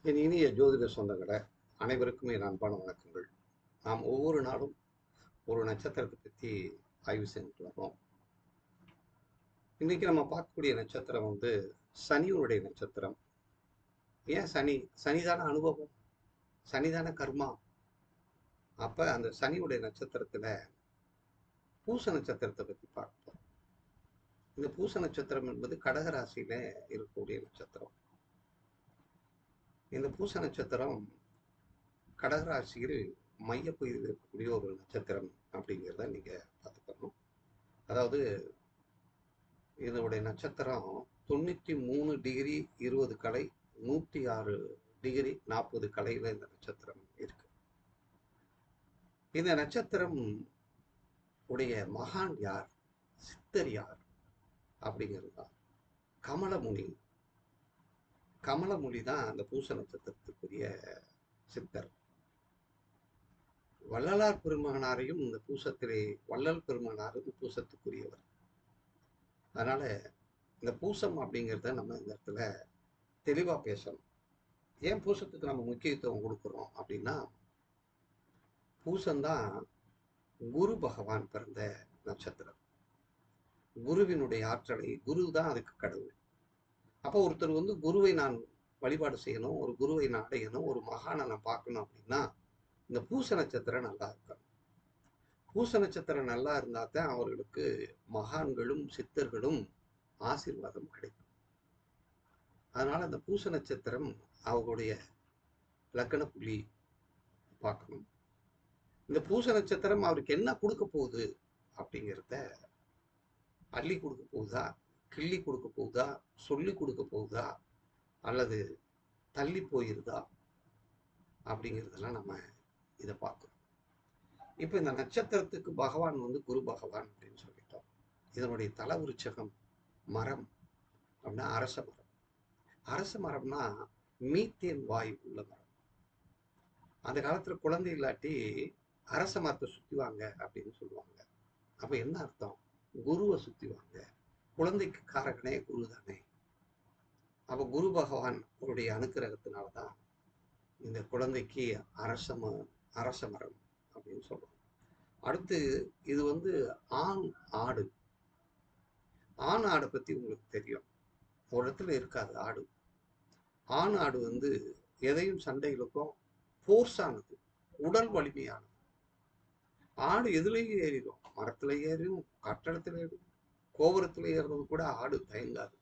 என் இனிய ஜோதிட சொந்தங்களே, அனைவருக்கும் என் அன்பான வணக்கங்கள். நாம் ஒவ்வொரு நாளும் ஒரு நட்சத்திரத்தை பத்தி ஆய்வு செஞ்சுட்டு வர்றோம். இன்னைக்கு நம்ம பார்க்கக்கூடிய நட்சத்திரம் சனியினுடைய நட்சத்திரம். ஏன் சனி? சனிதான அனுபவம், சனிதான கர்மா. அப்ப அந்த சனியுடைய நட்சத்திரத்துல பூச நட்சத்திரத்தை பத்தி பார்ப்போம். இந்த பூச நட்சத்திரம் என்பது கடக ராசியில இருக்கக்கூடிய நட்சத்திரம். இந்த பூச நட்சத்திரம் கடகராசியில் மையப்பகுதியில் இருக்கக்கூடிய ஒரு நட்சத்திரம் அப்படிங்கிறத நீங்க பார்த்துக்கணும். அதாவது இதனுடைய நட்சத்திரம் 93°20' 106°40' இந்த நட்சத்திரம் இருக்கு. இந்த நட்சத்திரம் உடைய மகான் யார், சித்தர் யார் அப்படிங்கிறது தான். கமலமுனி. கமலமுனி தான் அந்த பூச நட்சத்திரத்துக்குரிய சித்தர். வள்ளலார் பெருமகனாரையும் இந்த பூசத்திலே வள்ளல் பெருமகனாரும் பூசத்துக்குரியவர். அதனால இந்த பூசம் அப்படிங்கிறத நம்ம இந்த இடத்துல தெளிவா பேசணும். ஏன் பூசத்துக்கு நம்ம முக்கியத்துவம் கொடுக்குறோம் அப்படின்னா, பூசம்தான் குரு பகவான் பிறந்த நட்சத்திரம். குருவினுடைய ஆற்றலை, குரு தான் அதுக்கு கடவுள். அப்போ ஒருத்தர் குருவை நான் வழிபாடு செய்யணும், ஒரு குருவை நான் அடையணும், ஒரு மகானை நான் பார்க்கணும் அப்படின்னா இந்த பூச நட்சத்திரம் நல்லா இருக்கணும். பூச நட்சத்திரம் நல்லா இருந்தா தான் அவர்களுக்கு மகான்களும் சித்தர்களும் ஆசீர்வாதம் கிடைக்கும். அதனால அந்த பூச நட்சத்திரம் அவர்களுடைய லக்கண புள்ளி பார்க்கணும். இந்த பூச நட்சத்திரம் அவருக்கு என்ன கொடுக்க போகுது அப்படிங்கிறத அள்ளி கொடுக்க போகுதா, கிள்ளி கொடுக்க போகுதா, சொல்லி கொடுக்க போகுதா, அல்லது தள்ளி போயிருதா அப்படிங்கிறதெல்லாம் நம்ம இதை பார்க்கணும். இப்போ இந்த நட்சத்திரத்துக்கு பகவான் குரு பகவான் அப்படின்னு சொல்லிட்டோம். இதனுடைய தல விருட்சகம் மரம் அப்படின்னா அரச மரம். அரச மரம்னா மீத்தேன் வாயு உள்ள மரம். அந்த காலத்துல குழந்தை இல்லாட்டி அரச மரத்தை சுத்தி வாங்க அப்படின்னு சொல்லுவாங்க. அப்ப என்ன அர்த்தம்? குருவை சுத்தி வாங்க. குழந்தைக்கு காரகனே குரு தானே. அப்ப குரு பகவான் அவருடைய அனுக்கிரகத்தினால்தான் இந்த குழந்தைக்கு அரச மரம் அப்படின்னு சொல்றோம். அடுத்து இது ஆண் ஆடு. ஆண் ஆடை பத்தி உங்களுக்கு தெரியும். ஒரு இடத்துல இருக்காது ஆடு. ஆண் ஆடு எதையும் சண்டைகளுக்கும் போர்ஸானது, உடல் வலிமையானது. ஆடு எதுலையும் ஏறிடும், மரத்துல ஏறும், கட்டடத்துல ஏறும், கோபுரத்துல ஏறுறது கூட ஆடு தயங்காது.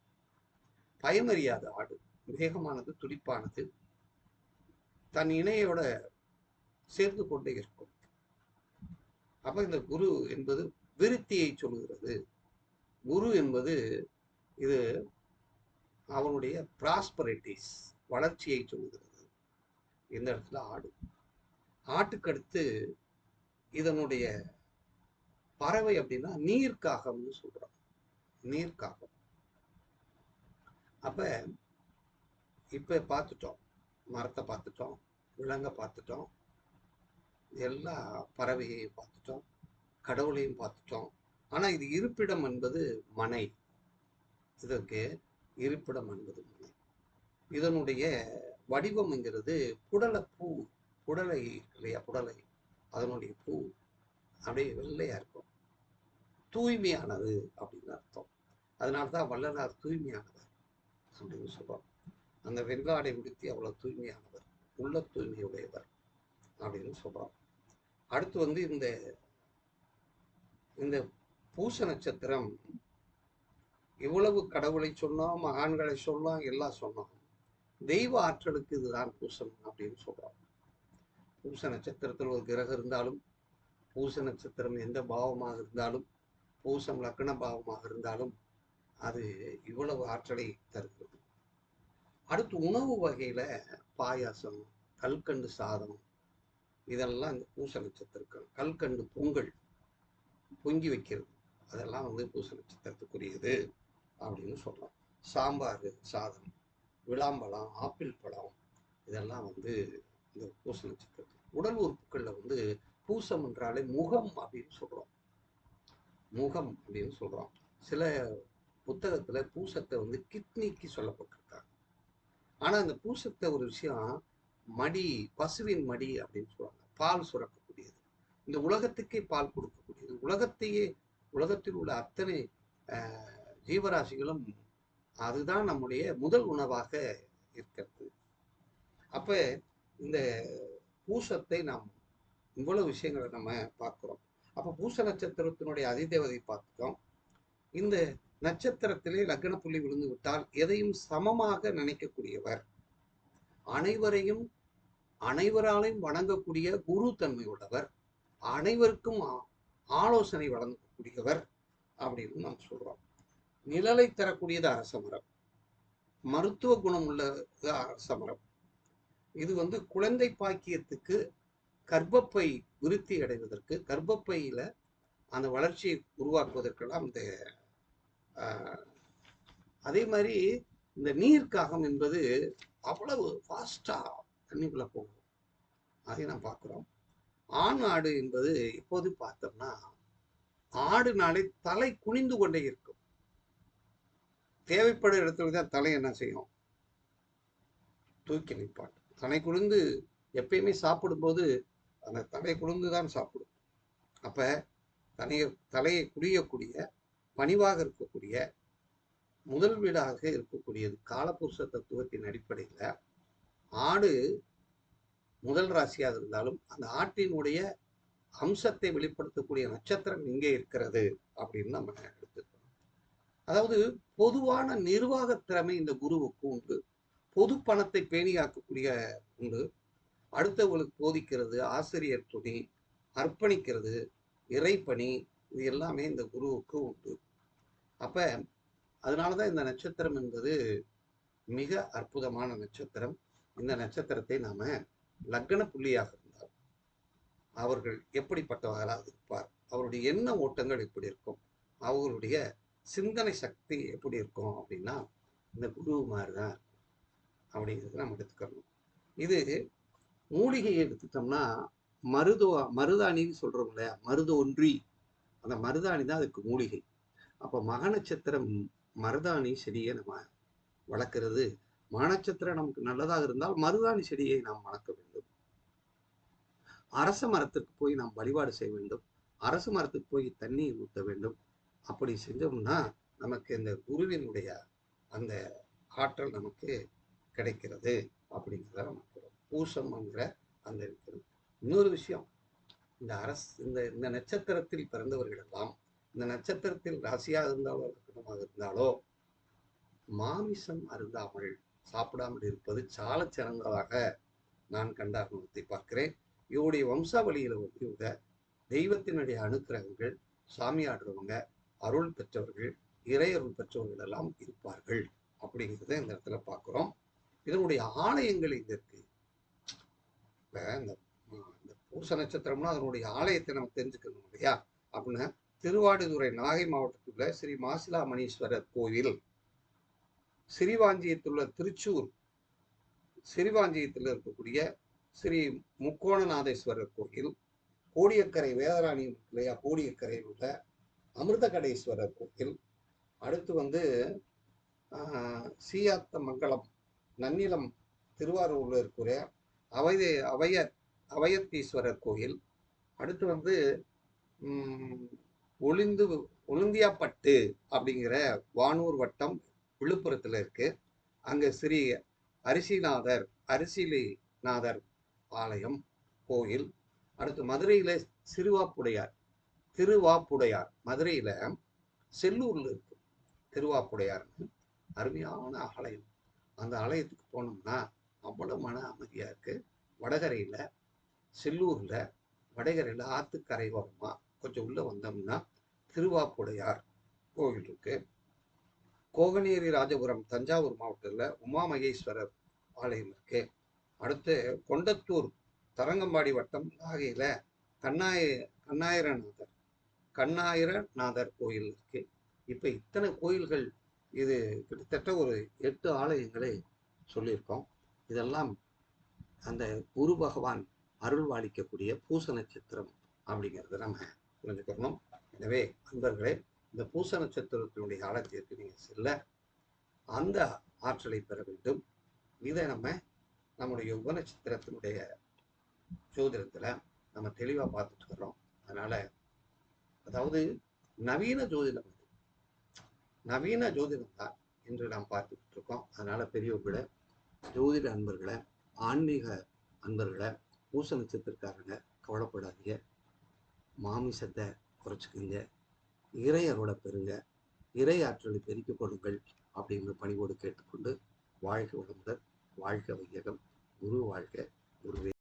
பயமறியாது ஆடு. வேகமானது, துடிப்பானது, தன் இணையோட சேர்ந்து கொண்டே இருக்கும். அப்ப இந்த குரு என்பது விருத்தியை சொல்லுகிறது. குரு என்பது இது அவனுடைய பிராஸ்பரிட்டிஸ், வளர்ச்சியை சொல்லுகிறது. இந்த இடத்துல ஆடு. ஆட்டுக்கு அடுத்து இதனுடைய பறவை அப்படின்னா நீர்க்காகம்னு சொல்றோம். நீர்க்காகம். அப்ப இப்ப பார்த்துட்டோம், மரத்தை பார்த்துட்டோம், விலங்கை பார்த்துட்டோம், எல்லா பறவையையும் பார்த்துட்டோம், கடவுளையும் பார்த்துட்டோம். ஆனா இது இருப்பிடம் என்பது மனை. இதற்கு இருப்பிடம் என்பது மனை. இதனுடைய வடிவம்ங்கிறது புடலைப்பூ. புடலை இல்லையா, புடலை, அதனுடைய பூ அப்படியே வெள்ளையா இருக்கும். தூய்மையானது அப்படின்னு அர்த்தம். அதனால்தான் வள்ளலார் தூய்மையானவர் அப்படின்னு சொல்றோம். அந்த வெள்ளாடை உடுத்தி அவ்வளவு தூய்மையானவர், உள்ள தூய்மையுடையவர் அப்படின்னு சொல்றோம். அடுத்து இந்த இந்த பூச நட்சத்திரம் இவ்வளவு கடவுளை சொன்னோம், மகான்களை சொன்னோம், எல்லாம் சொன்னோம். தெய்வ ஆற்றலுக்கு இதுதான் பூசம் அப்படின்னு சொல்றோம். பூச நட்சத்திரத்தில் ஒரு கிரகம் இருந்தாலும், பூச நட்சத்திரம் எந்த பாவமாக இருந்தாலும், பூசம் லக்ன பாவமாக இருந்தாலும் அது இவ்வளவு ஆற்றலை தருகிறது. அடுத்து உணவு வகையில பாயாசம், கல்கண்டு சாதம், இதெல்லாம் இந்த பூச நட்சத்திரம். கல்கண்டு பொங்கல் பொங்கி வைக்கிறது, அதெல்லாம் பூச நட்சத்திரத்துக்குரியது அப்படின்னு சொல்றோம். சாம்பார் சாதம், விளாம்பழம், ஆப்பிள் பழம், இதெல்லாம் இந்த பூச நட்சத்திரம். உடல் உறுப்புகள்ல பூசம் என்றாலே முகம் அப்படின்னு சொல்றோம். முகம் அப்படின்னு சொல்றோம். சில புத்தகத்துல பூசத்தை கிட்னிக்கு சொல்லப்பட்டிருக்காங்க. ஆனா இந்த பூசத்தை ஒரு விஷயம், மடி, பசுவின் மடி அப்படின்னு சொல்லுவாங்க. பால் சுரக்கக்கூடியது. இந்த உலகத்துக்கே பால் கொடுக்கக்கூடியது. உலகத்தில் உள்ள அத்தனை ஜீவராசிகளும் அதுதான் நம்முடைய முதல் உணவாக இருக்கிறது. அப்ப இந்த பூசத்தை நாம் இவ்வளவு விஷயங்களை நம்ம பார்க்கிறோம். அப்ப பூச நட்சத்திரத்தினுடைய அதிதேவதை பார்த்துட்டோம். இந்த நட்சத்திரத்திலே லக்ன புள்ளி விழுந்து விட்டால் எதையும் சமமாக நினைக்கக்கூடியவர், அனைவராலையும் வணங்கக்கூடிய குரு தன்மையுள்ளவர், அனைவருக்கும் ஆலோசனை வழங்கக்கூடியவர் அப்படின்னு நாம் சொல்றோம். நிழலை தரக்கூடியது அரசமரம், மருத்துவ குணம் உள்ளது அரசமரம். இது குழந்தை பாக்கியத்துக்கு, கர்ப்பப்பை விருத்தி அடைவதற்கு, கர்ப்பப்பையில அந்த வளர்ச்சியை உருவாக்குவதற்கெல்லாம் இந்த அதே மாதிரி இந்த நீர்க்காகம் என்பது அவ்வளவு ஃபாஸ்டா தண்ணிக்குள்ள போகும். அதை நாம் பார்க்கிறோம். ஆண் ஆடு என்பது இப்போது பார்த்தோம்னா ஆடு நாளை தலை குனிந்து கொண்டே இருக்கும். தேவைப்படும் இடத்துல தான் தலை என்ன செய்யும், தூக்கி நிற்பாட்டு. தலை குனிந்து எப்பயுமே சாப்பிடும்போது அந்த தலை குனிந்து தான் சாப்பிடும். அப்ப தலையை குடியக்கூடிய, பணிவாக இருக்கக்கூடிய, முதல் வீடாக இருக்கக்கூடியது காலபுருஷ தத்துவத்தின் அடிப்படையில் ஆடு முதல் ராசியாக இருந்தாலும் அந்த ஆட்டினுடைய அம்சத்தை வெளிப்படுத்தக்கூடிய நட்சத்திரம் இங்கே இருக்கிறது அப்படின்னு நம்ம எடுத்துக்கணும். அதாவது பொதுவான நிர்வாக திறமை இந்த குருவுக்கு உண்டு. பொது பணத்தை பேணியாக்கக்கூடிய உண்டு. அடுத்தவங்களுக்கு போதிக்கிறது, ஆசிரியர் துணி, அர்ப்பணிக்கிறது, இறைப்பணி, இது எல்லாமே இந்த குருவுக்கு உண்டு. அப்ப அதனாலதான் இந்த நட்சத்திரம் என்பது மிக அற்புதமான நட்சத்திரம். இந்த நட்சத்திரத்தை நாம லக்ன புள்ளியாக இருந்தால் அவர்கள் எப்படிப்பட்டவர்களாக இருப்பார், அவருடைய எண்ண ஓட்டங்கள் எப்படி இருக்கும், அவர்களுடைய சிந்தனை சக்தி எப்படி இருக்கும் அப்படின்னா இந்த குரு மாதிரிதான் அப்படிங்கிறது நம்ம எடுத்துக்கணும். இது மூலிகையை எடுத்துட்டோம்னா மருதாணின்னு சொல்றோம் இல்லையா, மருதொன்றி, அந்த மருதாணி தான் அதுக்கு மூலிகை. அப்ப மக நட்சத்திரம் மருதாணி செடியை நம்ம வளர்க்கிறது. மக நட்சத்திரம் நமக்கு நல்லதாக இருந்தால் மருதாணி செடியை நாம் வளர்க்க வேண்டும். அரச மரத்துக்கு போய் நாம் வழிபாடு செய்ய வேண்டும். அரச மரத்துக்கு போய் தண்ணி ஊற்ற வேண்டும். அப்படி செஞ்சோம்னா நமக்கு இந்த குருவினுடைய அந்த ஆற்றல் நமக்கு கிடைக்கிறது அப்படிங்கிறத நமக்கு பூசம்ங்கிற அந்த இருக்கிறது. இன்னொரு விஷயம், இந்த நட்சத்திரத்தில் பிறந்தவர்கள் எல்லாம், இந்த நட்சத்திரத்தில் ராசியாக இருந்தாலோ லக்னமாக இருந்தாலோ மாமிசம் அருந்தாமல் சாப்பிடாமல் இருப்பது சால சிறந்ததாக நான் கண்ட அனுபவத்தை பார்க்கிறேன். இவருடைய வம்சாவளியில இவங்க தெய்வத்தினுடைய அனுக்கிரகங்கள், சாமியாடுறவங்க, அருள் பெற்றவர்கள், இறையருள் பெற்றவர்கள் எல்லாம் இருப்பார்கள் அப்படிங்கிறத இந்த இடத்துல பார்க்கிறோம். இதனுடைய ஆலயங்கள் இங்க இருக்கு. இந்த பூச நட்சத்திரம்னா அதனுடைய ஆலயத்தை நம்ம தெரிஞ்சுக்கணும் இல்லையா. அப்படின்னா திருவாடுதுறை நாகை மாவட்டத்தில் ஸ்ரீ மாசிலாமணீஸ்வரர் கோவில், சிறிவாஞ்சியத்துள்ள திருச்சூர் சிறிவாஞ்சியத்தில் இருக்கக்கூடிய ஸ்ரீ முக்கோணநாதேஸ்வரர் கோயில், கோடியக்கரை வேதராணி இல்லையா, கோடியக்கரையில் உள்ள அமிர்தகடேஸ்வரர் கோயில், அடுத்து சீயாத்தமங்கலம் நன்னிலம் திருவாரூர்ல இருக்கிற அவையத்தீஸ்வரர் கோயில், அடுத்து ஒழுந்தியாப்பட்டு அப்படிங்கிற வானூர் வட்டம் விழுப்புரத்துல இருக்கு. அங்க ஸ்ரீ அரிசிலிநாதர் ஆலயம் கோயில். அடுத்து மதுரையில திருவாப்புடையார், மதுரையில செல்லூர்ல இருக்கு திருவாப்புடையார்னு அருமையான ஆலயம். அந்த ஆலயத்துக்கு போனோம்னா அவ்வளவு மன அமைதியா இருக்கு. வடகரையில செல்லூர்ல, வடகரையில ஆத்துக்கரை ஓரமா கொஞ்சம் உள்ள வந்தோம்னா திருவாப்புடையார் கோவில் இருக்கு. கோகனேரி ராஜபுரம் தஞ்சாவூர் மாவட்டத்தில் உமா மகேஸ்வரர் ஆலயம் இருக்கு. அடுத்து கொண்டத்தூர் தரங்கம்பாடி வட்டம் நாகையில கண்ணாயிரநாதர் கோயில் இருக்கு. இப்ப இத்தனை கோயில்கள், இது கிட்டத்தட்ட ஒரு 8 ஆலயங்களை சொல்லியிருக்கோம். இதெல்லாம் அந்த குரு பகவான் அருள்வாளிக்கக்கூடிய பூச நட்சத்திரம் அப்படிங்கிறத நம்ம புரிஞ்சுக்கணும். எனவே அன்பர்களே, இந்த பூச நட்சத்திரத்தினுடைய ஆலயத்திற்கு நீங்கள் செல்ல அந்த ஆற்றலை பெற வேண்டும். இதை நம்முடைய உபநட்சத்திரத்தினுடைய ஜோதிடத்துல நம்ம தெளிவா பார்த்துட்டு வர்றோம். அதனால அதாவது நவீன ஜோதிடம் நவீன ஜோதிடம் தான் என்று நாம் பார்த்துக்கிட்டு இருக்கோம். அதனால பெரியவர்களை, ஜோதிட அன்பர்களை, ஆன்மீக அன்பர்களை, பூச நட்சத்திரக்காரங்க கவலைப்படாதீங்க. மாமிசத்தை குறைச்சிக்குங்க, இறை அருளை பெறுங்க, இறை ஆற்றலை பெருக்கிக் கொடுங்கள் அப்படிங்கிற பணிவோடு கேட்டுக்கொண்டு வாழ்க வளமுடன், வாழ்க வையகம், குரு வாழ்க, குருவே